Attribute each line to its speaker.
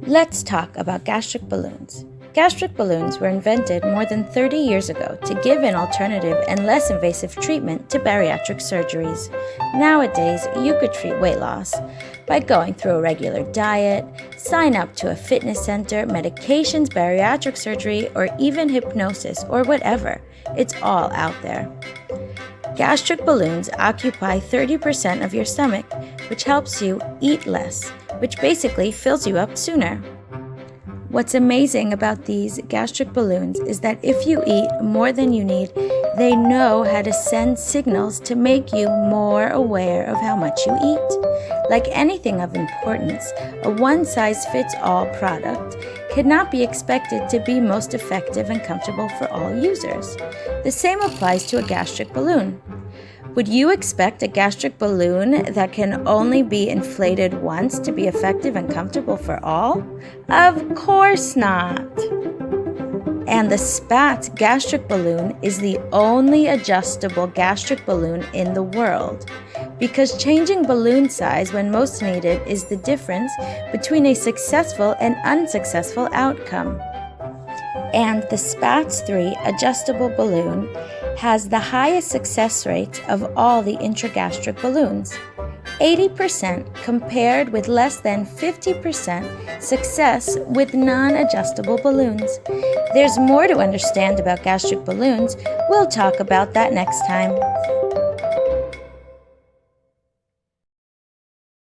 Speaker 1: Let's talk about gastric balloons. Gastric balloons were invented more than 30 years ago to give an alternative and less invasive treatment to bariatric surgeries. Nowadays, you could treat weight loss by going through a regular diet, sign up to a fitness center, medications, bariatric surgery, or even hypnosis or whatever. It's all out there. Gastric balloons occupy 30% of your stomach, which helps you eat less, which basically fills you up sooner. What's amazing about these gastric balloons is that if you eat more than you need, they know how to send signals to make you more aware of how much you eat. Like anything of importance, a one-size-fits-all product cannot be expected to be most effective and comfortable for all users. The same applies to a gastric balloon. Would you expect a gastric balloon that can only be inflated once to be effective and comfortable for all? Of course not! And the Spatz gastric balloon is the only adjustable gastric balloon in the world, because changing balloon size when most needed is the difference between a successful and unsuccessful outcome. And the Spatz3 adjustable balloon has the highest success rate of all the intragastric balloons, 80% compared with less than 50% success with non-adjustable balloons. There's more to understand about gastric balloons. We'll talk about that next time.